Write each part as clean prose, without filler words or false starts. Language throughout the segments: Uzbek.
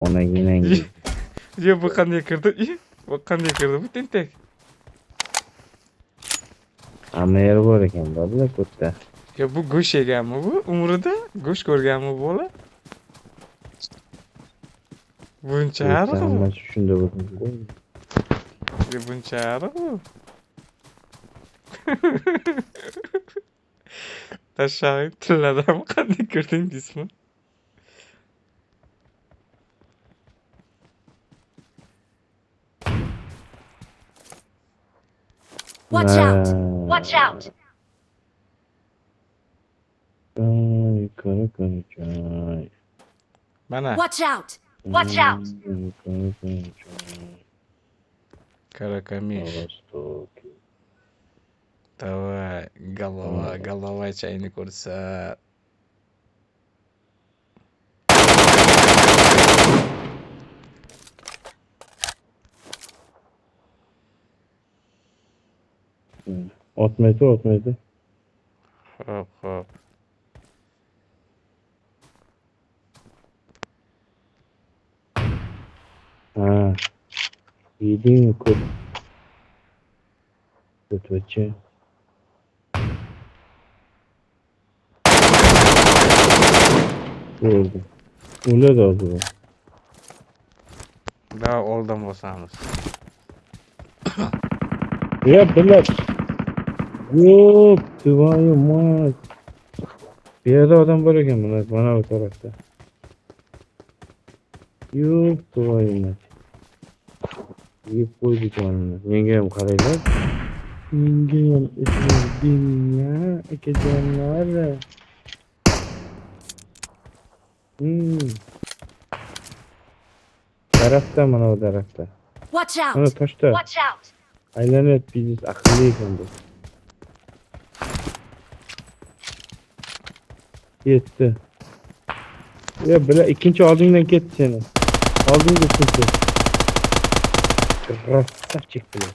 Ona yine girdi. Ya bu qanday kirdi? Bu qanday kirdi bu tentak? Hamma yeri bor ekan bular ko'rda. Ya bu go'sht yeganmi bu? Umrida go'sht ko'rganmi bu bola? Buncha ariq bu. Hammasi shunda bo'ldi. Ya buncha ariq bu. Tashshag'ing tilladimi qanday kirding deysizmi? Watch out! Watch out! Ay, kara. Mana Watch out! Watch out! Karakamish. Давай, голова чайni ko'rsa. Otmaydi. Hop. Ha. Yedin ko'p. Ko'tvacha. Bo'ldi. O'ladi hozir. Da oldin bosamiz. Ya bilib. Yo'q, tvoyu mать. Bu yerda odam bor ekan mana bu tarafda. Yo'q, tvoyu mать. Yeb qo'ydi jonini. Menga ham qaranglar. Menga ham ismingya, akajonlar. Tarafta mana bu tarafta. Watch Mana out! toshda. Watch out! Aylanib biznes aqlli ekan bu. Yetdi. Ya bila ikkinchi oldingdan ketdi seni. Oldingga ikkinchi. Krasavchik bilan.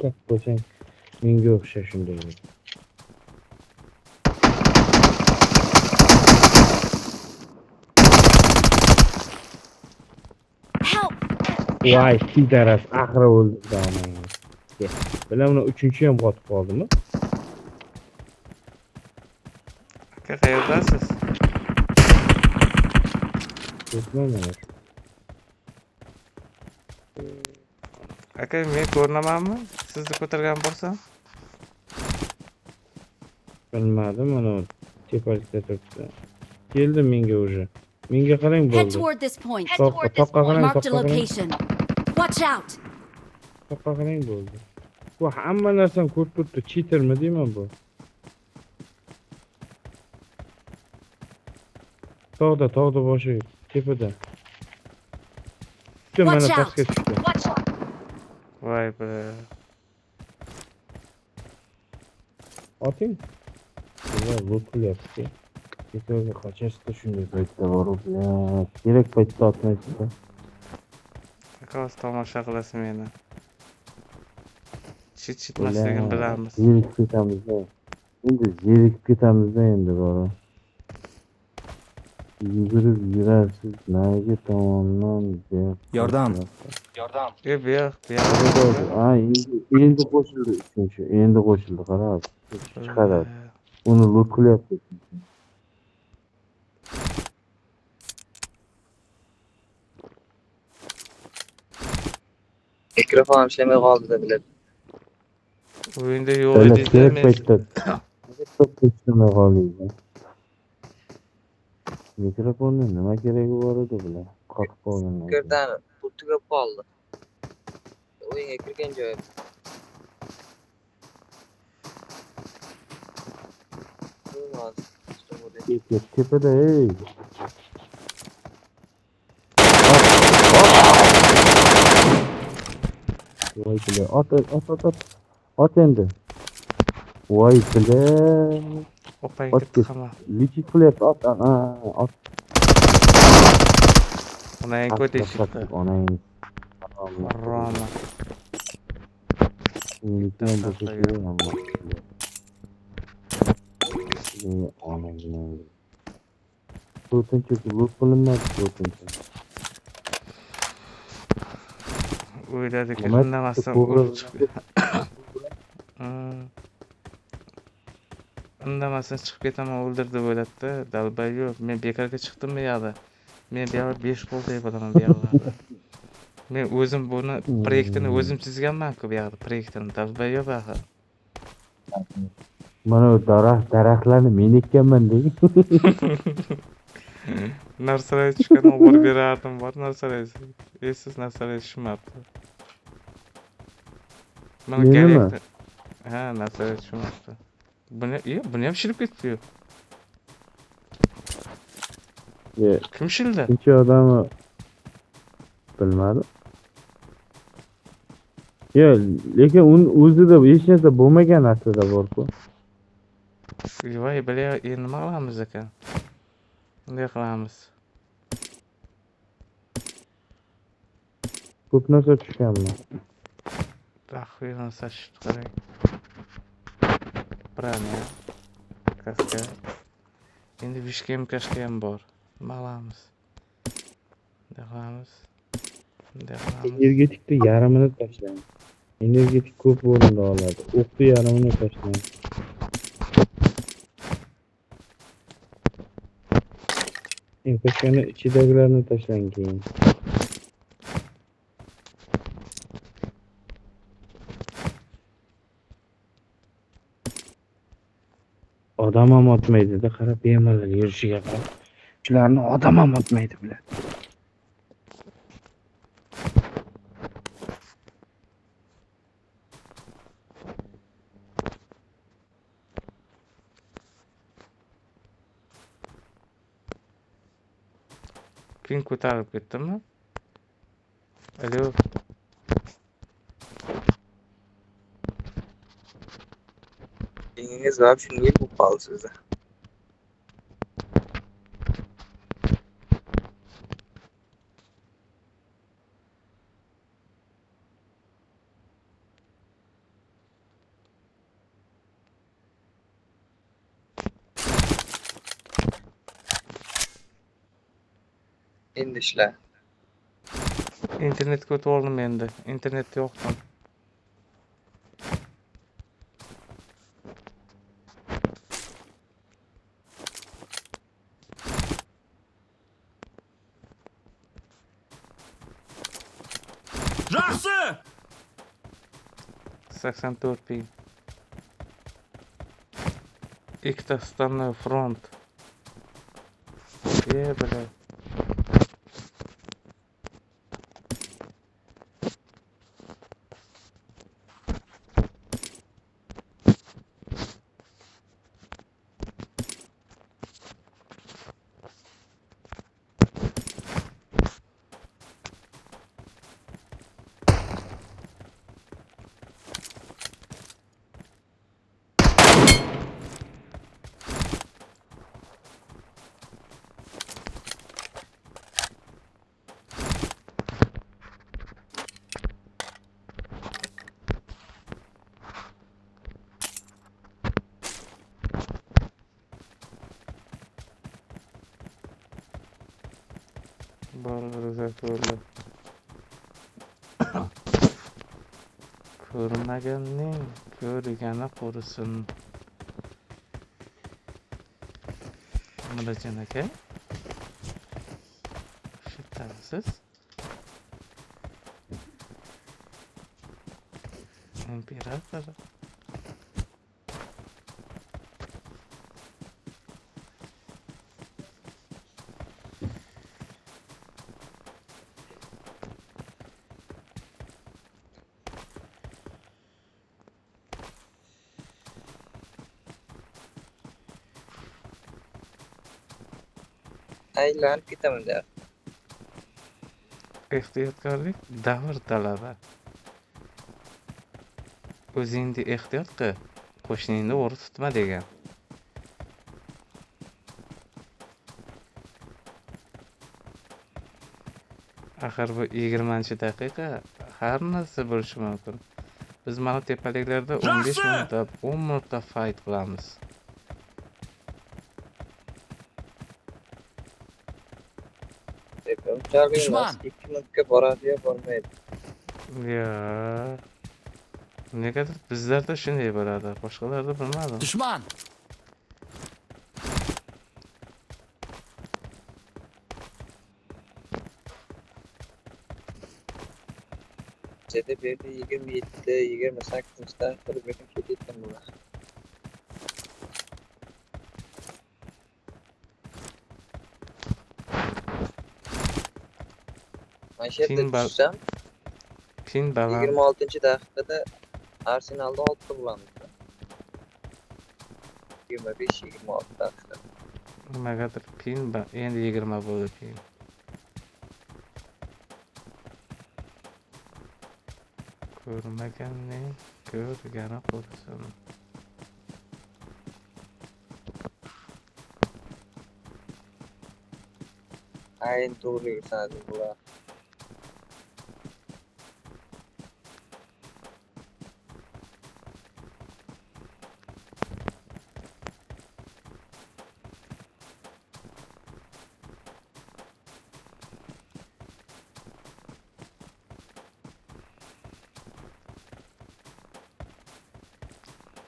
Kat bo'lsang menga o'xsha shunday. Help! Voy, sidaras axiri o'ldi domang. Bilan uni uchinchi ham qotib qoldimi? Aka qayerdasiz? Ketmayman. Aka men ko'rinamanmi? Sizni ko'targan bo'lsam? Bilmadim, mana tepalikda turibdi. Keldi menga уже. Menga qarang Head bo'ldi. toward this point. Toqqa qarang, Marked a toqqa qarang. location. Watch out! Toqqa qarang bo'ldi. Bu hamma narsani ko'rib turibdi. Cheatermi deyman bu? Tog'da boshi tepada. Tushdi mana Watch out! pastga tushdi. Watch out! Voy be. Oting. Bular lo'qilyapti. Tepaga qochasizda shunday paytda borib, kerak paytda otmaysizda. Aka o'zi tomosha qilasiz meni. Chitmasligini bilamiz. Zerikib ketamizda. Endi bora. Yugurib yurarsiz nagi tomondan Yordam. Bu yoq. Endi qo'shildi uchinchi. Endi qo'shildi, qarab. Chiqaradi. Uni lut qilyapti. Mikrofonim ishlamay qoldi dedilar. O'yinda yo'q Kerak edingiz. paytda. Ishlamay qoldi. Mikrofonni nima keragi bor edi bular? Qotib qolganlar. Fikirdan pul tugab qoldi. O'yinga kirgan joyi. Tepada, ey. Voy bile, ot endi. Voy bile. Opang Ot ketdi hamma. lichit qilyapti, ot. Onang ko'tishdi. Onang. Roma. Lekin bu kerak hamma. Onang. To'rtinchi lut qilinmadi to'rtinchi. O'yladiki, Nima indamasdan ko'g'ri- urib chiqib. Indamasdan chiqib ketaman o'ldir deb o'yladi-da. Dalbay yo'q. Men bekorga chiqdim bu yoqda. Men bu yoqda 5 qo'l deb bo'laman bu yoqlarda. Men o'zim buni proyektini o'zim chizganman-ku bu yoqda proyektini. Dalbay yo'q axir. Mana bu daraxtlarni men ekkanman deng. Narsalar tushgan olib berardim bor narsalar. Esiz narsalar tushmabdi. Mana Menimi? kerakda. Ha, narsalar tushmabdi. Buni ham shilib ketdi. Kim shildi? Ikkinchi odamni bilmadim. Lekin o'zida hech narsa bo'lmagan aslida bor-ku. Voy, endi nima qilamiz ekan? Bunday qilamiz. Ko'p narsa tushganmi? Rahviyani sachib qarang. Branya. Kaska. Endi vishkem kashka ham bor. Nima qilamiz? Bunday qilamiz. Energetikni yarmini tashlang. Energetik ko'p o'rinda oladi. O'qni yarmini tashlang. Kashkani ichidagilarni tashlang keyin. Odam ham otmaydi-da, qarab bemalol yurishiga qarab. Shularni odam ham otmaydi bular. Pin ko'tarib ketdimi? Alo. Pingingiz вообще nol bo'lib qoldi sizda. Endi ishlar. Internetga o'tib oldim endi. Internetda yo'qdim. Жақсы! 84 ping. Ikkita stannoy front. Блядь. Ko'rmaganning ko'rgani qurisin. Murodjon aka. Shitasiz. Imperator. Aylanib ketaman der. Ehtiyotkorlik davr talabi. O'zingni ehtiyot qil, qo'shningni o'g'ri tutma degan. Axir bu 20-daqiqa har narsa bo'lishi mumkin. Biz mana tepaliklarda 15 minutda, 10 minutda fight qilamiz. Unchalik emas, 2 minutga boradi yo bormaydi. Ya negadir bizlarda shunday bo'ladi, boshqalarda bilmadim. Düşman! Cede berdi 27'de 28'de bir benim kediydim buna. Manşette Pin bal- düşsem Pin baland 26. dakikada Arsenal'da 6 kullandı. 25-26 dakika. nimagadir endi 20 bo'ldi pin. Ko'rmaganning ko'rgani qolsin. Aynen doğru yürüseniz bula.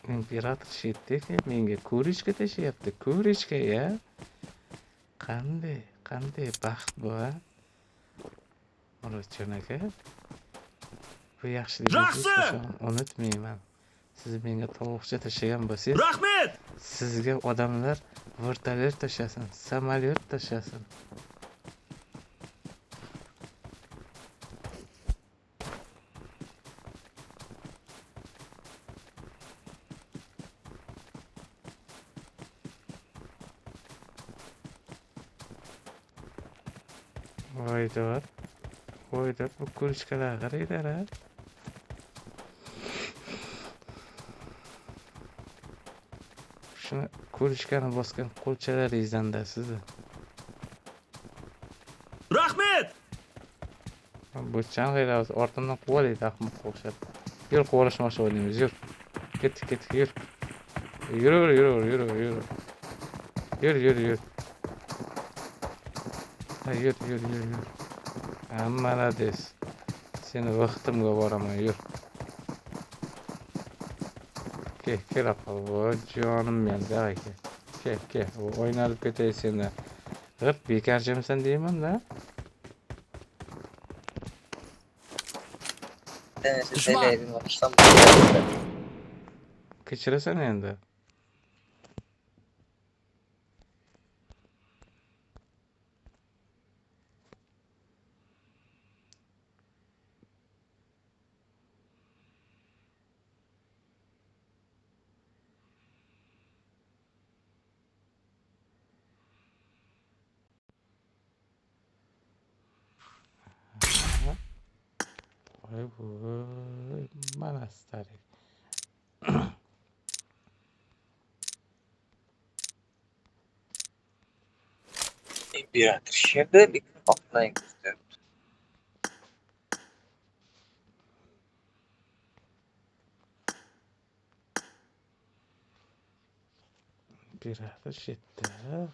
Imperator shitdek menga ko'rishga tashyapti, ko'rishga ya. Qanday baxt bu a? Murodjon aka. Bu yaxshiligingizni Yaxshi! qachon unutmayman. Siz menga tovuqcha tashlagan bo'lsangiz, Rahmet! sizga odamlar vertolyot tashlasin, samolyot tashlasin. Voydod bu ko'rishkalar qaranglar a. Shuni ko'rishkani bosgan qo'lchalaringizdan-da sizni. Rahmet! Bu chang'aylar ortimdan quvalaydi ahmoqqa o'xshab. Yur quvalashmoqchi o'ynaymiz, yur. Ketdik, yur. Yur. Yur. Ha, yur. Молодец. Seni vaqtimga boraman, yur. Kel aql, jonim men, daga kel. O'ynalib ketay sendan. G'irt bekarchimisan deyman-da. Denesi Düşman! seveyim baştan başlayalım. Kechirasan endi. Voy, mana starik. İmparator şimdi bir offline göster. Imperator shitda.